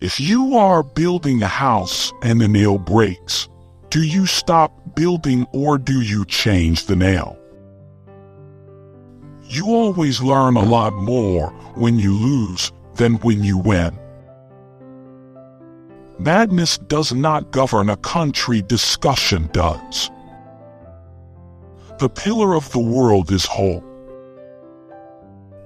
If you are building a house and the nail breaks, do you stop building or do you change the nail? You always learn a lot more when you lose than when you win. Madness does not govern a country, discussion does. The pillar of the world is hope.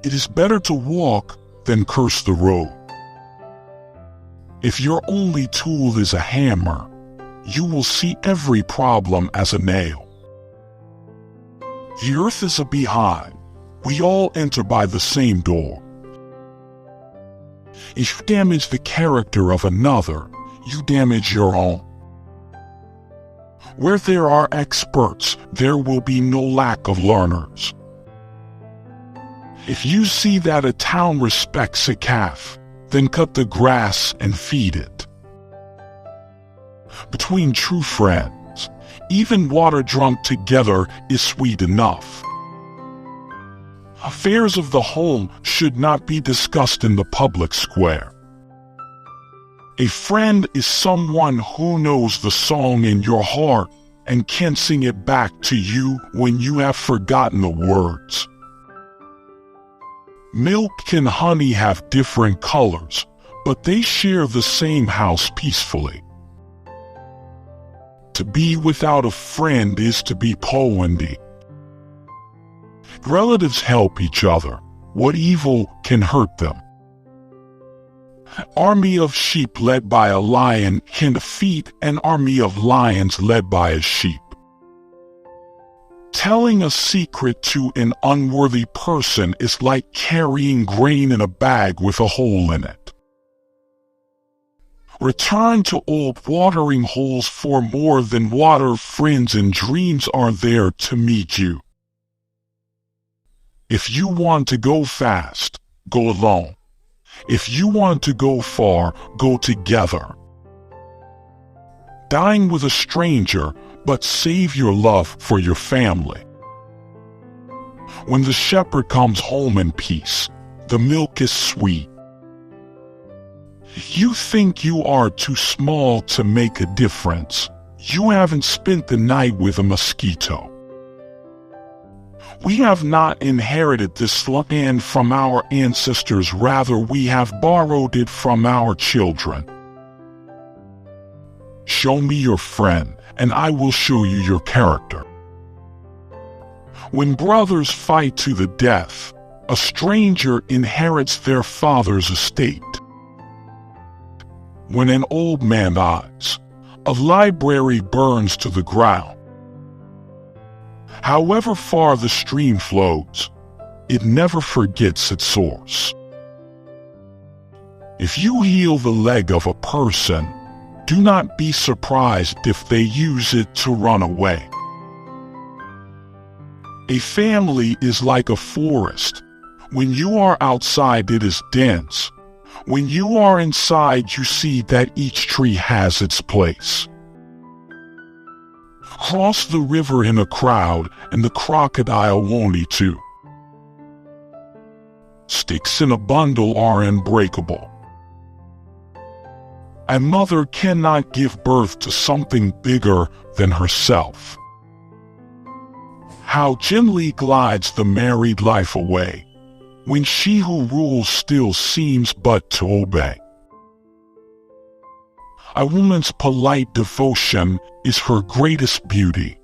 It is better to walk than curse the road. If your only tool is a hammer, you will see every problem as a nail. The earth is a beehive. We all enter by the same door. If you damage the character of another, you damage your own. Where there are experts, there will be no lack of learners. If you see that a town respects a calf, then cut the grass and feed it. Between true friends, even water drunk together is sweet enough. Affairs of the home should not be discussed in the public square. A friend is someone who knows the song in your heart and can sing it back to you when you have forgotten the words. Milk and honey have different colors, but they share the same house peacefully. To be without a friend is to be poverty. Relatives help each other. What evil can hurt them? An army of sheep led by a lion can defeat an army of lions led by a sheep. Telling a secret to an unworthy person is like carrying grain in a bag with a hole in it. Return to old watering holes for more than water. Friends and dreams are there to meet you. If you want to go fast, go alone. If you want to go far, go together. Dine with a stranger, but save your love for your family. When the shepherd comes home in peace, the milk is sweet. You think you are too small to make a difference. You haven't spent the night with a mosquito. We have not inherited this land from our ancestors, rather we have borrowed it from our children. Show me your friend, and I will show you your character. When brothers fight to the death, a stranger inherits their father's estate. When an old man dies, a library burns to the ground. However far the stream flows, it never forgets its source. If you heal the leg of a person, do not be surprised if they use it to run away. A family is like a forest. When you are outside, it is dense. When you are inside, you see that each tree has its place. Cross the river in a crowd, and the crocodile won't eat you. Sticks in a bundle are unbreakable. A mother cannot give birth to something bigger than herself. How gently glides the married life away, when she who rules still seems but to obey. A woman's polite devotion is her greatest beauty.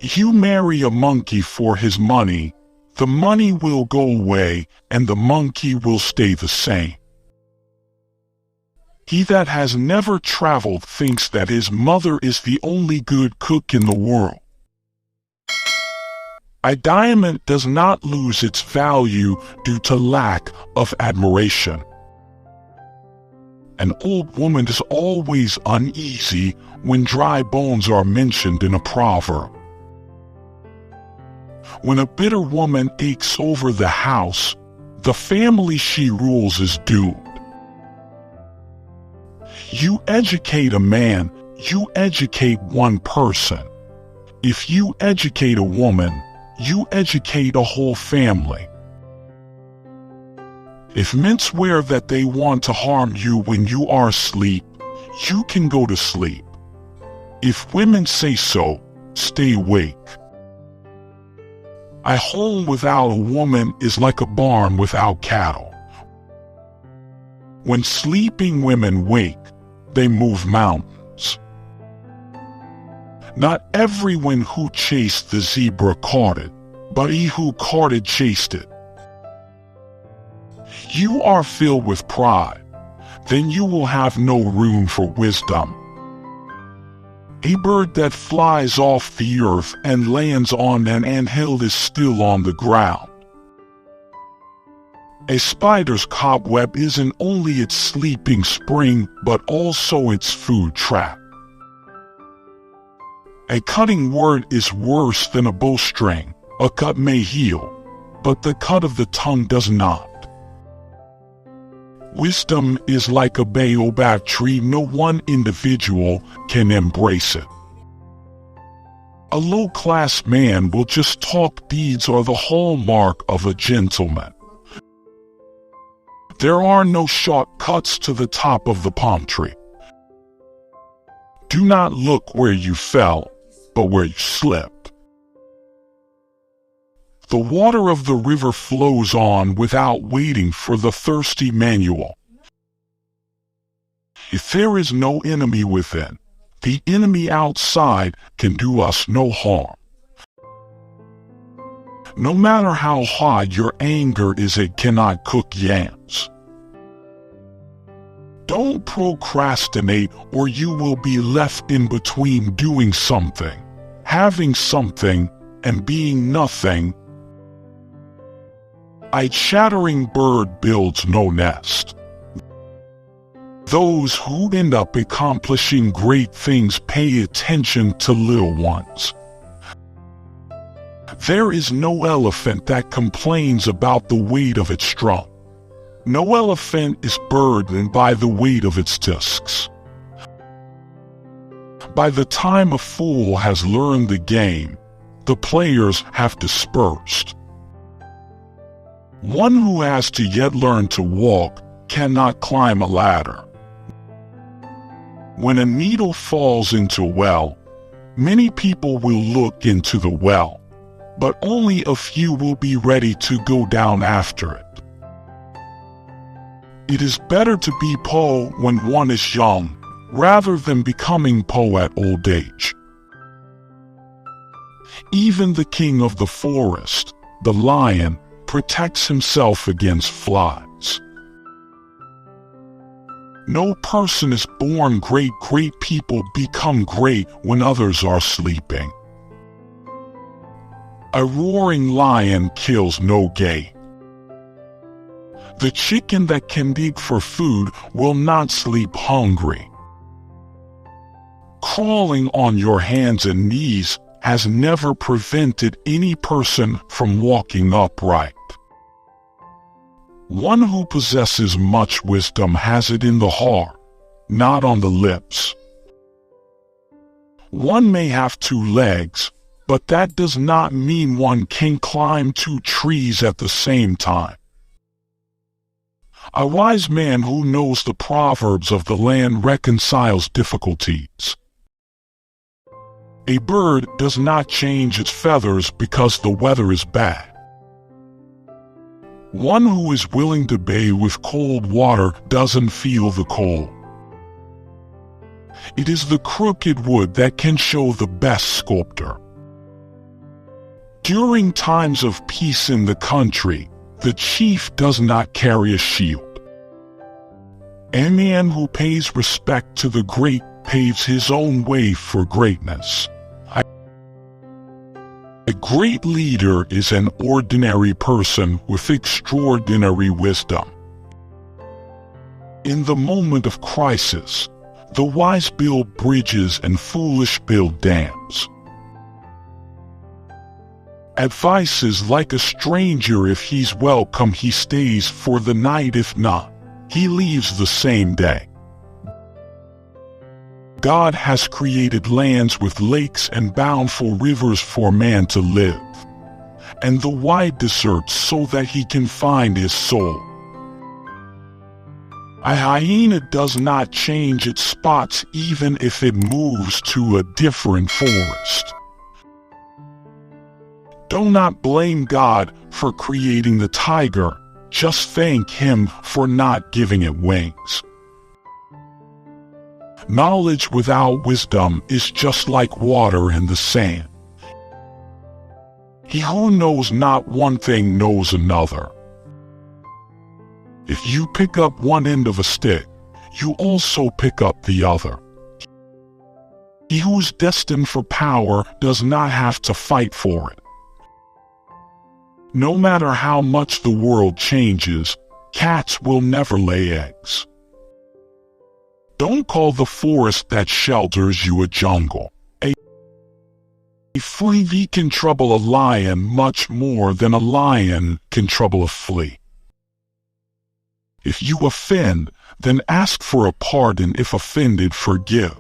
You marry a monkey for his money, the money will go away and the monkey will stay the same. He that has never traveled thinks that his mother is the only good cook in the world. A diamond does not lose its value due to lack of admiration. An old woman is always uneasy when dry bones are mentioned in a proverb. When a bitter woman aches over the house, the family she rules is doomed. You educate a man, you educate one person. If you educate a woman, you educate a whole family. If men swear that they want to harm you when you are asleep, you can go to sleep. If women say so, stay awake. A home without a woman is like a barn without cattle. When sleeping women wake, they move mountains. Not everyone who chased the zebra caught it, but he who caught it chased it. You are filled with pride, then you will have no room for wisdom. A bird that flies off the earth and lands on an anthill is still on the ground. A spider's cobweb isn't only its sleeping spring, but also its food trap. A cutting word is worse than a bowstring. A cut may heal, but the cut of the tongue does not. Wisdom is like a baobab tree. No one individual can embrace it. A low-class man will just talk. Deeds are the hallmark of a gentleman. There are no shortcuts to the top of the palm tree. Do not look where you fell, but where you slipped. The water of the river flows on without waiting for the thirsty manual. If there is no enemy within, the enemy outside can do us no harm. No matter how hot your anger is, it cannot cook yams. Don't procrastinate, or you will be left in between doing something, having something, and being nothing. A chattering bird builds no nest. Those who end up accomplishing great things pay attention to little ones. There is no elephant that complains about the weight of its trunk. No elephant is burdened by the weight of its tusks. By the time a fool has learned the game, the players have dispersed. One who has to yet learn to walk cannot climb a ladder. When a needle falls into a well, many people will look into the well, but only a few will be ready to go down after it. It is better to be Po when one is young, rather than becoming Po at old age. Even the king of the forest, the lion, protects himself against flies. No person is born great. Great people become great when others are sleeping. A roaring lion kills no game. The chicken that can dig for food will not sleep hungry. Crawling on your hands and knees has never prevented any person from walking upright. One who possesses much wisdom has it in the heart, not on the lips. One may have 2 legs, but that does not mean one can climb 2 trees at the same time. A wise man who knows the proverbs of the land reconciles difficulties. A bird does not change its feathers because the weather is bad. One who is willing to bathe with cold water doesn't feel the cold. It is the crooked wood that can show the best sculptor. During times of peace in the country, the chief does not carry a shield. A man who pays respect to the great paves his own way for greatness. A great leader is an ordinary person with extraordinary wisdom. In the moment of crisis, the wise build bridges and foolish build dams. Advice is like a stranger. If he's welcome, he stays for the night. If not, he leaves the same day. God has created lands with lakes and bountiful rivers for man to live, and the wide deserts so that he can find his soul. A hyena does not change its spots even if it moves to a different forest. Do not blame God for creating the tiger, just thank Him for not giving it wings. Knowledge without wisdom is just like water in the sand. He who knows not one thing knows another. If you pick up one end of a stick, you also pick up the other. He who is destined for power does not have to fight for it. No matter how much the world changes, cats will never lay eggs. Don't call the forest that shelters you a jungle. A flea can trouble a lion much more than a lion can trouble a flea. If you offend, then ask for a pardon. If offended, forgive.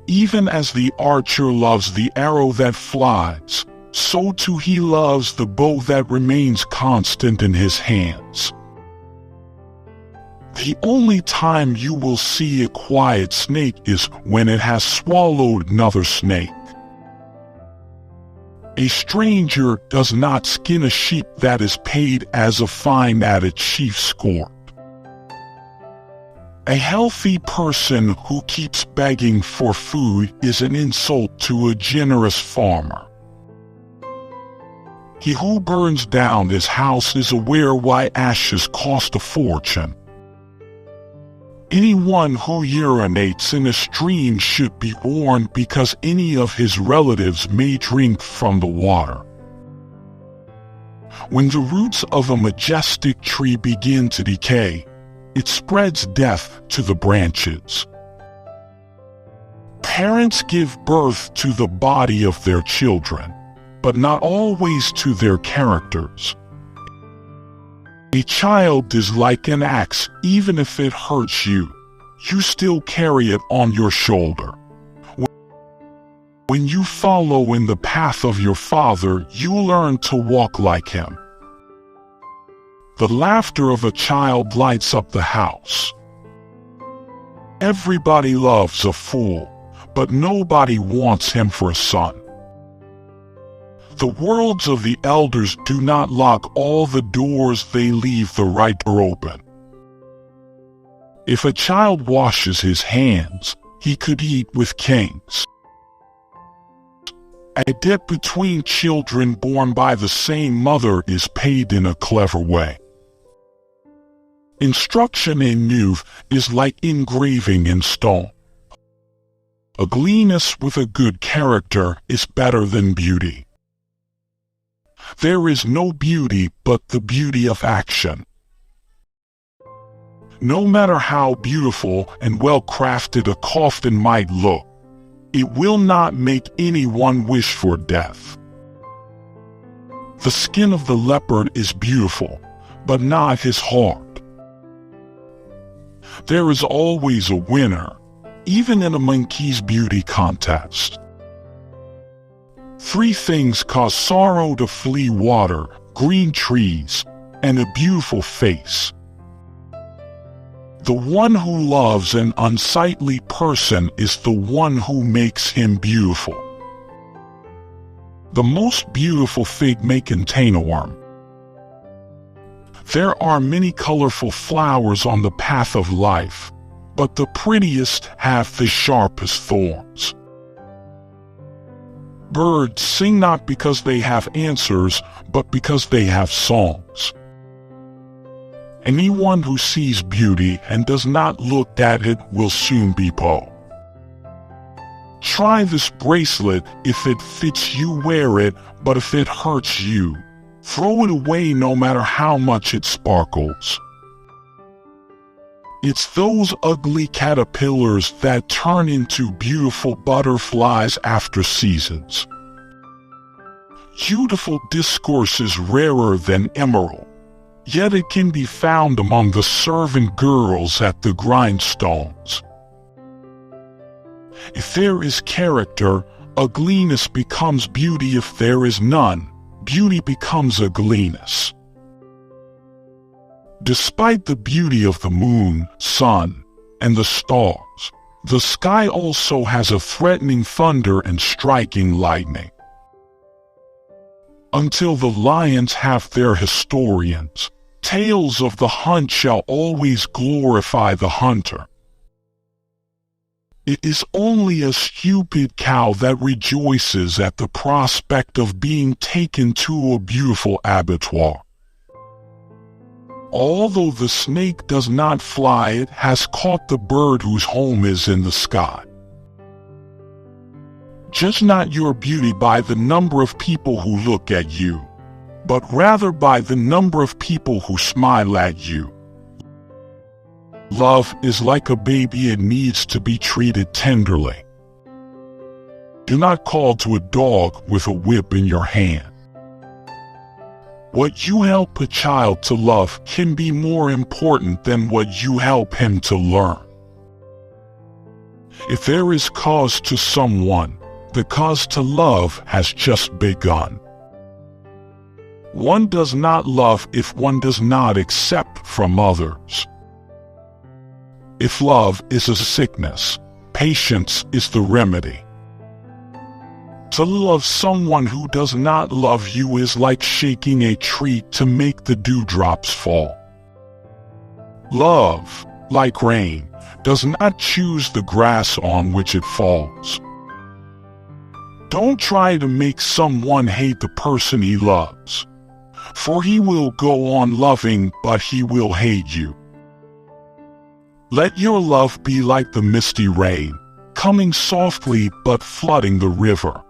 Even as the archer loves the arrow that flies, so too he loves the bow that remains constant in his hands. The only time you will see a quiet snake is when it has swallowed another snake. A stranger does not skin a sheep that is paid as a fine at its chief's court. A healthy person who keeps begging for food is an insult to a generous farmer. He who burns down his house is aware why ashes cost a fortune. Anyone who urinates in a stream should be warned because any of his relatives may drink from the water. When the roots of a majestic tree begin to decay, it spreads death to the branches. Parents give birth to the body of their children, but not always to their characters. A child is like an axe. Even if it hurts you, you still carry it on your shoulder. When you follow in the path of your father, you learn to walk like him. The laughter of a child lights up the house. Everybody loves a fool, but nobody wants him for a son. The words of the elders do not lock all the doors, they leave the right door open. If a child washes his hands, he could eat with kings. A debt between children born by the same mother is paid in a clever way. Instruction in youth is like engraving in stone. Ugliness with a good character is better than beauty. There is no beauty but the beauty of action. No matter how beautiful and well-crafted a coffin might look, it will not make anyone wish for death. The skin of the leopard is beautiful, but not his heart. There is always a winner, even in a monkey's beauty contest. 3 things cause sorrow to flee: water, green trees, and a beautiful face. The one who loves an unsightly person is the one who makes him beautiful. The most beautiful fig may contain a worm. There are many colorful flowers on the path of life, but the prettiest have the sharpest thorns. Birds sing not because they have answers, but because they have songs. Anyone who sees beauty and does not look at it will soon be poor. Try this bracelet. If it fits you, wear it, but if it hurts you, throw it away no matter how much it sparkles. It's those ugly caterpillars that turn into beautiful butterflies after seasons. Beautiful discourse is rarer than emerald, yet it can be found among the servant girls at the grindstones. If there is character, ugliness becomes beauty. If there is none, beauty becomes ugliness. Despite the beauty of the moon, sun, and the stars, the sky also has a threatening thunder and striking lightning. Until the lions have their historians, tales of the hunt shall always glorify the hunter. It is only a stupid cow that rejoices at the prospect of being taken to a beautiful abattoir. Although the snake does not fly, it has caught the bird whose home is in the sky. Judge not your beauty by the number of people who look at you, but rather by the number of people who smile at you. Love is like a baby, it needs to be treated tenderly. Do not call to a dog with a whip in your hand. What you help a child to love can be more important than what you help him to learn. If there is cause to someone, the cause to love has just begun. One does not love if one does not accept from others. If love is a sickness, patience is the remedy. To love someone who does not love you is like shaking a tree to make the dewdrops fall. Love, like rain, does not choose the grass on which it falls. Don't try to make someone hate the person he loves, for he will go on loving, but he will hate you. Let your love be like the misty rain, coming softly but flooding the river.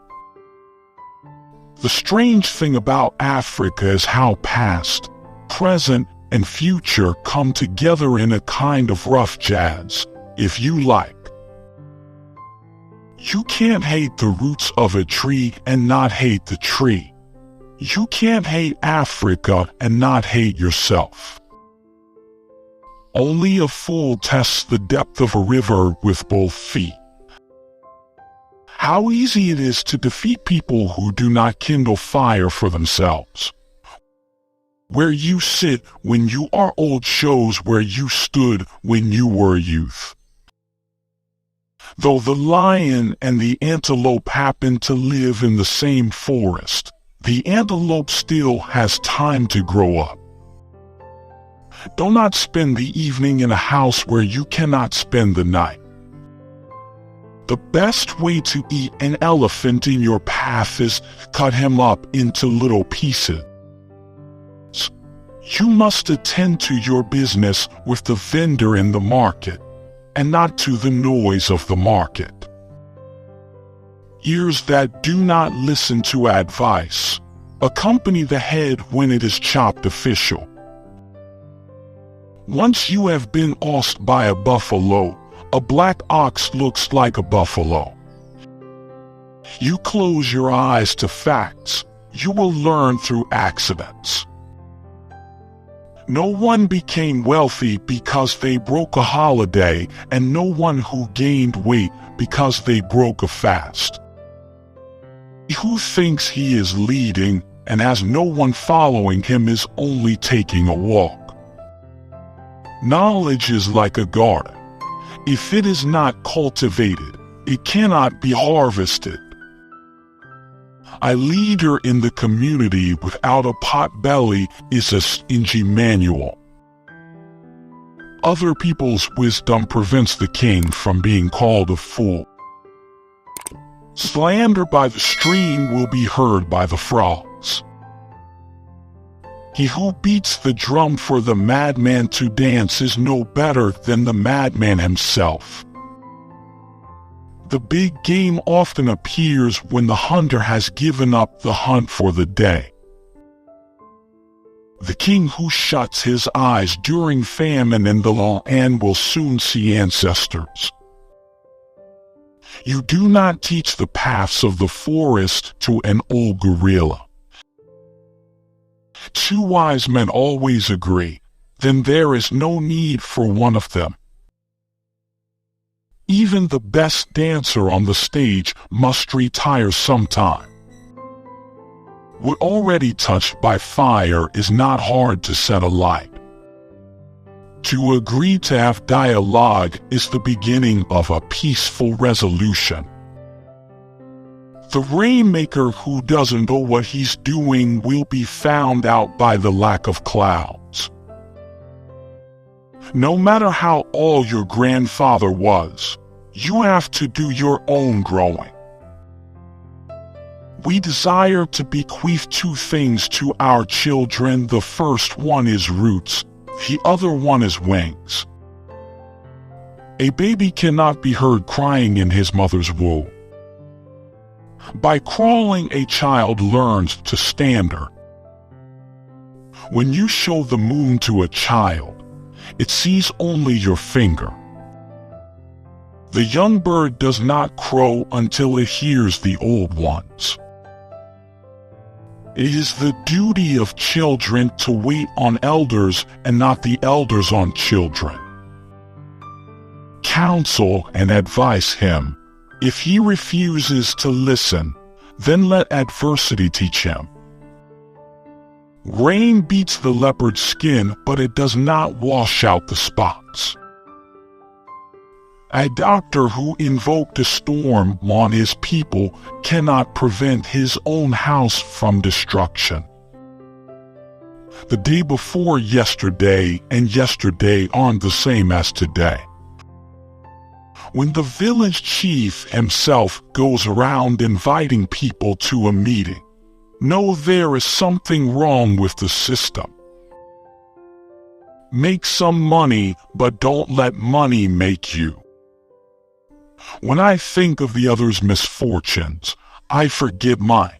The strange thing about Africa is how past, present, and future come together in a kind of rough jazz, if you like. You can't hate the roots of a tree and not hate the tree. You can't hate Africa and not hate yourself. Only a fool tests the depth of a river with both feet. How easy it is to defeat people who do not kindle fire for themselves. Where you sit when you are old shows where you stood when you were a youth. Though the lion and the antelope happen to live in the same forest, the antelope still has time to grow up. Do not spend the evening in a house where you cannot spend the night. The best way to eat an elephant in your path is cut him up into little pieces. You must attend to your business with the vendor in the market, and not to the noise of the market. Ears that do not listen to advice accompany the head when it is chopped official. Once you have been ossed by a buffalo, a black ox looks like a buffalo. You close your eyes to facts, you will learn through accidents. No one became wealthy because they broke a holiday, and no one who gained weight because they broke a fast. He who thinks he is leading and has no one following him is only taking a walk. Knowledge is like a garden. If it is not cultivated, it cannot be harvested. A leader in the community without a pot-belly is a stingy manual. Other people's wisdom prevents the king from being called a fool. Slander by the stream will be heard by the frogs. He who beats the drum for the madman to dance is no better than the madman himself. The big game often appears when the hunter has given up the hunt for the day. The king who shuts his eyes during famine in the land will soon see ancestors. You do not teach the paths of the forest to an old gorilla. Two wise men always agree, then there is no need for one of them. Even the best dancer on the stage must retire sometime. What already touched by fire is not hard to set alight. To agree to have dialogue is the beginning of a peaceful resolution. The rainmaker who doesn't know what he's doing will be found out by the lack of clouds. No matter how old your grandfather was, you have to do your own growing. We desire to bequeath two things to our children. The first one is roots, the other one is wings. A baby cannot be heard crying in his mother's womb. By crawling, a child learns to stand her. When you show the moon to a child, it sees only your finger. The young bird does not crow until it hears the old ones. It is the duty of children to wait on elders and not the elders on children. Counsel and advise him. If he refuses to listen, then let adversity teach him. Rain beats the leopard's skin, but it does not wash out the spots. A doctor who invoked a storm on his people cannot prevent his own house from destruction. The day before yesterday and yesterday aren't the same as today. When the village chief himself goes around inviting people to a meeting, know there is something wrong with the system. Make some money, but don't let money make you. When I think of the others' misfortunes, I forget mine.